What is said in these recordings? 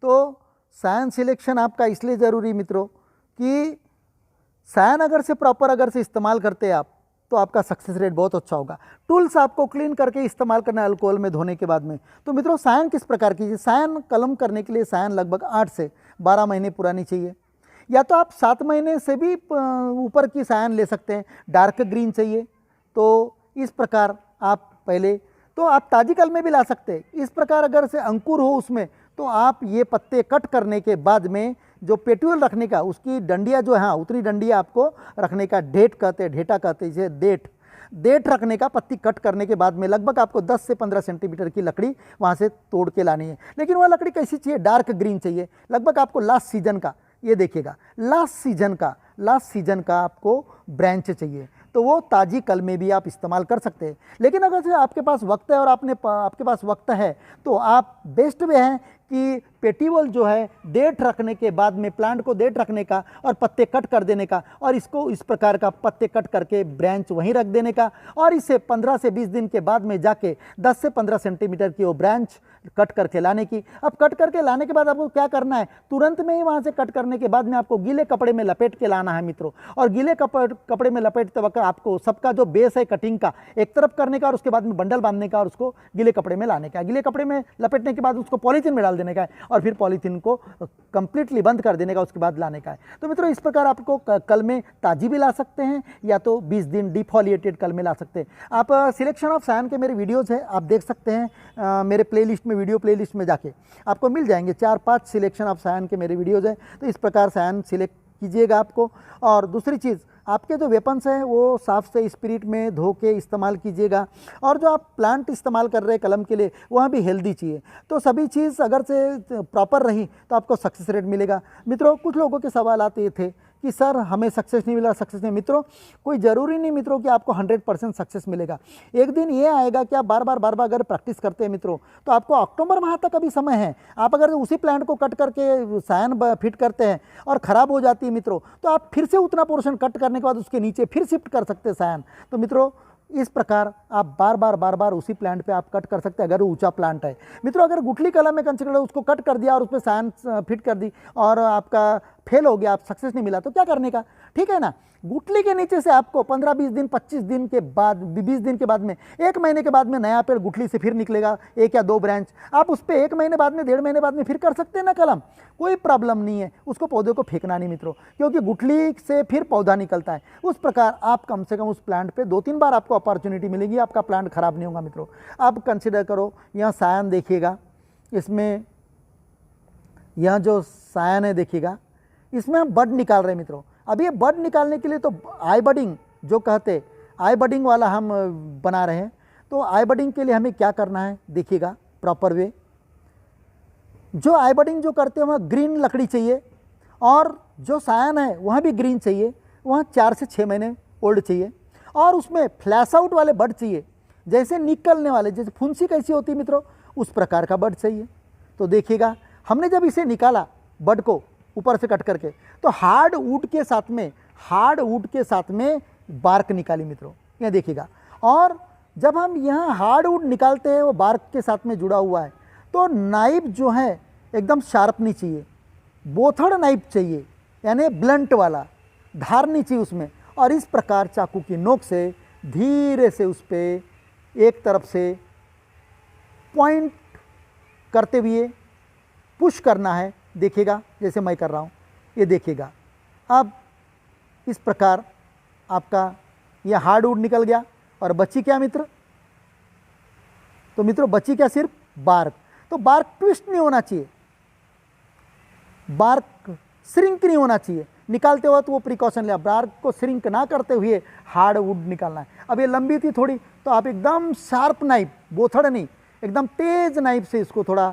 तो सायन सिलेक्शन आपका इसलिए ज़रूरी मित्रों कि सायन अगर से प्रॉपर अगर से इस्तेमाल करते हैं आप तो आपका सक्सेस रेट बहुत अच्छा होगा। टूल्स आपको क्लीन करके इस्तेमाल करना है अल्कोहल में धोने के बाद में। तो मित्रों सायन किस प्रकार की, सायन कलम करने के लिए सायन लगभग 8 से 12 महीने पुरानी चाहिए, या तो आप 7 महीने से भी ऊपर की सायन ले सकते हैं। डार्क ग्रीन चाहिए तो इस प्रकार आप पहले तो आप ताजी कल में भी ला सकते हैं। इस प्रकार अगर से अंकुर हो उसमें तो आप ये पत्ते कट करने के बाद में जो पेट्यूल रखने का उसकी डंडिया जो है, हाँ उतनी डंडिया आपको रखने का, डेट कहते हैं, ढेटा कहते हैं इसे, डेट रखने का। पत्ती कट करने के बाद में लगभग आपको 10 से 15 सेंटीमीटर की लकड़ी वहाँ से तोड़ के लानी है। लेकिन वह लकड़ी कैसी चाहिए, डार्क ग्रीन चाहिए। लगभग आपको लास्ट सीजन का, ये देखिएगा लास्ट सीजन का आपको ब्रांच चाहिए, तो वो ताजी कल में भी आप इस्तेमाल कर सकते हैं। लेकिन अगर से आपके पास वक्त है और आपके पास वक्त है तो आप बेस्ट वे हैं कि पेटीवल जो है डेट रखने के बाद में, प्लांट को डेट रखने का और पत्ते कट कर देने का, और इसको इस प्रकार का पत्ते कट करके ब्रांच वहीं रख देने का, और इसे 15 से 20 दिन के बाद में जाके 10 से 15 सेंटीमीटर की वो ब्रांच कट करके लाने की। अब कट करके लाने के बाद आपको क्या करना है, तुरंत में ही वहाँ से कट करने के बाद में आपको गीले कपड़े में लपेट के लाना है मित्रों। और गीले कपड़े में लपेटते वक्त आपको सबका जो बेस है कटिंग का एक तरफ करने का और उसके बाद में बंडल बांधने का और उसको गीले कपड़े में लाने का। गीले कपड़े में लपेटने के बाद उसको पॉलीथीन में डाल देने का है और फिर पॉलीथीन को कंप्लीटली बंद कर देने का, उसके बाद लाने का है। तो मित्रों इस प्रकार आपको कल में ताजी भी ला सकते हैं या तो 20 दिन डिफॉलिएटेड कल में ला सकते हैं आप। सिलेक्शन ऑफ सायन के मेरे वीडियोज़ है, आप देख सकते हैं मेरे प्लेलिस्ट में, वीडियो प्लेलिस्ट में जाके आपको मिल जाएंगे 4-5 सिलेक्शन ऑफ सायन के मेरे वीडियोज़ हैं। तो इस प्रकार सायन सिलेक्ट कीजिएगा आपको। और दूसरी चीज़, आपके जो वेपन्स हैं वो साफ से स्पिरिट में धो के इस्तेमाल कीजिएगा। और जो आप प्लांट इस्तेमाल कर रहे हैं कलम के लिए वहाँ भी हेल्दी चाहिए। तो सभी चीज़ अगर से प्रॉपर रही तो आपको सक्सेस रेट मिलेगा। मित्रों कुछ लोगों के सवाल आते थे कि सर हमें सक्सेस नहीं मिला, सक्सेस नहीं। मित्रों कोई ज़रूरी नहीं मित्रों कि आपको 100% सक्सेस मिलेगा। एक दिन ये आएगा कि आप बार बार अगर प्रैक्टिस करते हैं मित्रों तो आपको अक्टूबर माह तक अभी समय है। आप अगर उसी प्लांट को कट करके सायन फिट करते हैं और ख़राब हो जाती है मित्रों तो आप फिर से उतना पोर्शन कट करने के बाद उसके नीचे फिर शिफ्ट कर सकते हैं सायन। तो मित्रों इस प्रकार आप बार बार उसी प्लांट पे आप कट कर सकते हैं अगर ऊंचा प्लांट है। मित्रों अगर गुठली कलम में कंसिडर उसको कट कर दिया और उस पर सायन फिट कर दी और आपका फेल हो गया, आप सक्सेस नहीं मिला, तो क्या करने का, ठीक है ना। गुठली के नीचे से आपको 15-20 दिन 25 दिन के बाद 20 दिन के बाद में 1 महीने के बाद में नया पेड़ गुठली से फिर निकलेगा, 1 या 2 ब्रांच। आप उस पर 1 महीने बाद में 1.5 महीने बाद में फिर कर सकते हैं ना कलम, कोई प्रॉब्लम नहीं है। उसको पौधे को फेंकना नहीं मित्रों, क्योंकि गुठली से फिर पौधा निकलता है। उस प्रकार आप कम से कम उस प्लांट पे 2-3 बार आपको अपॉर्चुनिटी मिलेगी, आपका प्लांट खराब नहीं होगा मित्रों। आप कंसिडर करो, यहाँ सायन देखिएगा, इसमें यहाँ जो सायन है देखिएगा, इसमें हम बड निकाल रहे हैं मित्रों। अब ये बड निकालने के लिए तो आई बडिंग जो कहते, आई बडिंग वाला हम बना रहे हैं। तो आई बडिंग के लिए हमें क्या करना है देखिएगा प्रॉपर वे। जो आई बडिंग जो करते हैं वहाँ ग्रीन लकड़ी चाहिए और जो सायन है वहाँ भी ग्रीन चाहिए, वहाँ 4 से 6 महीने ओल्ड चाहिए और उसमें फ्लैश आउट वाले बड चाहिए, जैसे निकलने वाले, जैसे फुंसी कैसी होती है मित्रों उस प्रकार का बड चाहिए। तो देखिएगा हमने जब इसे निकाला बड को ऊपर से कट करके तो हार्ड वुड के साथ में बार्क निकाली मित्रों, ये देखिएगा। और जब हम यहाँ हार्ड वुड निकालते हैं वो बार्क के साथ में जुड़ा हुआ है, तो नाइफ जो है एकदम शार्प नहीं चाहिए, बोथड़ नाइफ चाहिए, यानी ब्लंट वाला, धार नहीं चाहिए उसमें। और इस प्रकार चाकू की नोक से धीरे से उस पर एक तरफ से पॉइंट करते हुए पुश करना है, देखिएगा जैसे मैं कर रहा हूँ, ये देखिएगा। अब इस प्रकार आपका ये हार्ड वुड निकल गया और बची क्या मित्र, तो मित्रों बची क्या, सिर्फ बार्क। तो बार्क ट्विस्ट नहीं होना चाहिए, बार्क श्रिंक नहीं होना चाहिए। निकालते वक्त वो प्रिकॉशन लिया, बार्क को श्रिंक ना करते हुए हार्ड वुड निकालना है। अब ये लंबी थी थोड़ी तो आप एकदम शार्प नाइफ, बोथड़ नहीं, एकदम तेज नाइफ से इसको थोड़ा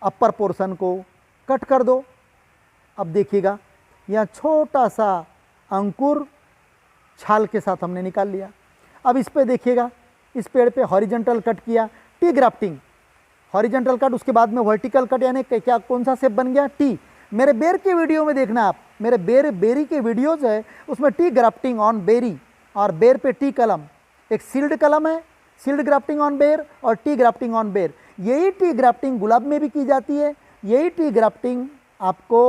अपर पोर्शन को कट कर दो। अब देखिएगा यहाँ छोटा सा अंकुर छाल के साथ हमने निकाल लिया। अब इस पे देखिएगा, इस पेड़ पे हॉरिजेंटल कट किया, टी ग्राफ्टिंग, हॉरिजेंटल कट, उसके बाद में वर्टिकल कट, यानी क्या कौन सा शेप बन गया, टी। मेरे बेर के वीडियो में देखना आप, मेरे बेरी के वीडियोज़ है उसमें टी ग्राफ्टिंग ऑन बेरी और बेर पे टी कलम, एक सील्ड कलम है, सील्ड ग्राफ्टिंग ऑन बेर और टी ग्राफ्टिंग ऑन बेर। यही टी ग्राफ्टिंग गुलाब में भी की जाती है, यही टी ग्राफ्टिंग आपको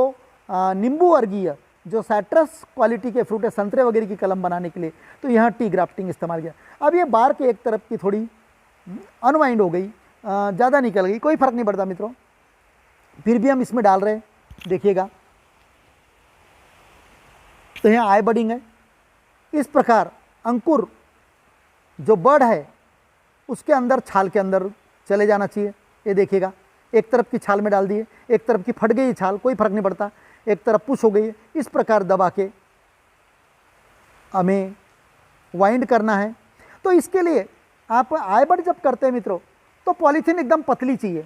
नींबू वर्गीय जो साइट्रस क्वालिटी के फ्रूट है, संतरे वगैरह की कलम बनाने के लिए, तो यहाँ टी ग्राफ्टिंग इस्तेमाल किया। अब ये बार के एक तरफ की थोड़ी अनवाइंड हो गई, ज़्यादा निकल गई, कोई फ़र्क नहीं पड़ता मित्रों, फिर भी हम इसमें डाल रहे हैं, देखिएगा। तो यहाँ आई बडिंग है। इस प्रकार अंकुर जो बर्ड है उसके अंदर, छाल के अंदर चले जाना चाहिए। ये देखिएगा, एक तरफ की छाल में डाल दिए, एक तरफ की फट गई छाल, कोई फर्क नहीं पड़ता, एक तरफ पुश हो गई है। इस प्रकार दबा के हमें वाइंड करना है। तो इसके लिए आप आई बड जब करते हैं मित्रों, तो पॉलीथीन एकदम पतली चाहिए,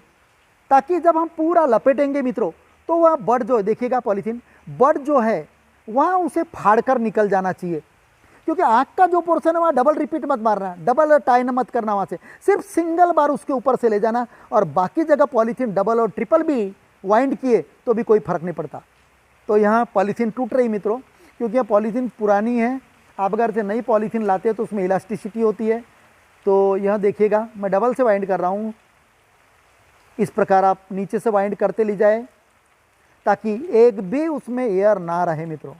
ताकि जब हम पूरा लपेटेंगे मित्रों, तो वह बड जो देखिएगा, पॉलीथीन बड जो है वहाँ उसे फाड़ कर निकल जाना चाहिए। क्योंकि आँख का जो पोर्शन है वहाँ डबल रिपीट मत मारना, डबल टाइन मत करना, वहाँ से सिर्फ सिंगल बार उसके ऊपर से ले जाना, और बाकी जगह पॉलीथीन डबल और ट्रिपल भी वाइंड किए तो भी कोई फर्क नहीं पड़ता। तो यहाँ पॉलीथीन टूट रही मित्रों, क्योंकि यह पॉलीथीन पुरानी है। आप अगर से नई पॉलीथीन लाते हो तो उसमें इलास्टिसिटी होती है। तो यह देखिएगा, मैं डबल से वाइंड कर रहा हूँ। इस प्रकार आप नीचे से वाइंड करते ले जाए, ताकि एक भी उसमें एयर ना रहे मित्रों।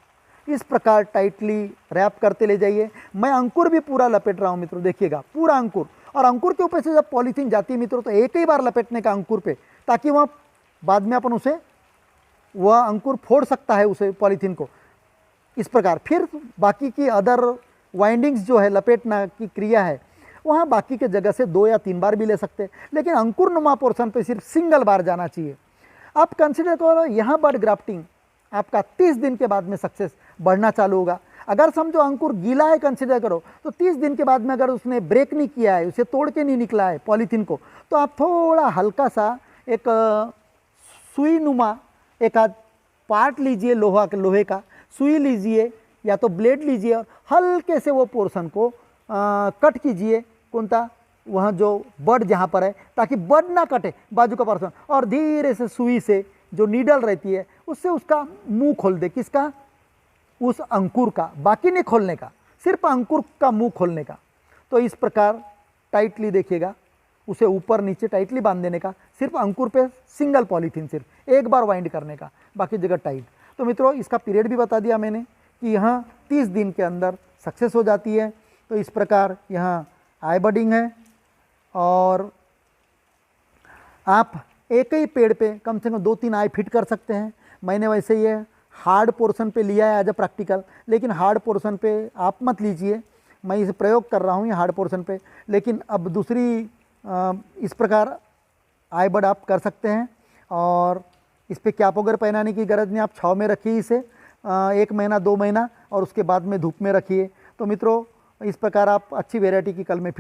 इस प्रकार टाइटली रैप करते ले जाइए। मैं अंकुर भी पूरा लपेट रहा हूँ मित्रों, देखिएगा, पूरा अंकुर। और अंकुर के ऊपर से जब पॉलीथीन जाती है मित्रों, तो एक ही बार लपेटने का अंकुर पे, ताकि वह बाद में अपन उसे, वह अंकुर फोड़ सकता है उसे, पॉलीथीन को। इस प्रकार फिर बाकी की अदर वाइंडिंग्स जो है, लपेटना की क्रिया है, वहाँ बाकी के जगह से 2 या 3 बार भी ले सकते हैं, लेकिन अंकुर नुमा पोर्शन पे सिर्फ सिंगल बार जाना चाहिए। आप कंसिडर करो, यहाँ बड ग्राफ्टिंग आपका 30 दिन के बाद में सक्सेस बढ़ना चालू होगा। अगर समझो अंकुर गीला है, कंसिडर करो, तो 30 दिन के बाद में अगर उसने ब्रेक नहीं किया है, उसे तोड़ के नहीं निकला है पॉलीथीन को, तो आप थोड़ा हल्का सा एक सुई नुमा एक आध पार्ट लीजिए, लोहे का सुई लीजिए या तो ब्लेड लीजिए, और हल्के से वो पोर्शन को कट कीजिए, कौनता, वहाँ जो बड जहाँ पर है, ताकि बड ना कटे बाजू का पोर्शन, और धीरे से सुई से जो नीडल रहती है उससे उसका मुंह खोल दे। किसका? उस अंकुर का, बाकी नहीं खोलने का, सिर्फ अंकुर का मुंह खोलने का। तो इस प्रकार टाइटली देखिएगा, उसे ऊपर नीचे टाइटली बांध देने का, सिर्फ अंकुर पे सिंगल पॉलीथीन, सिर्फ एक बार वाइंड करने का, बाकी जगह टाइट। तो मित्रों इसका पीरियड भी बता दिया मैंने कि यहाँ 30 दिन के अंदर सक्सेस हो जाती है। तो इस प्रकार यहाँ आई बडिंग है, और आप एक ही पेड़ पे कम से कम 2-3 आई फिट कर सकते हैं। मैंने वैसे ये हार्ड पोर्शन पे लिया है एज अ प्रैक्टिकल, लेकिन हार्ड पोर्शन पे आप मत लीजिए, मैं इसे प्रयोग कर रहा हूँ ये हार्ड पोर्शन पे। लेकिन अब दूसरी इस प्रकार आई बड आप कर सकते हैं, और इस पर कैप वगैरह पहनाने की गरज नहीं, आप छाँव में रखिए इसे 1 महीना 2 महीना, और उसके बाद में धूप में रखिए। तो मित्रों इस प्रकार आप अच्छी वेराइटी की कलमें फिट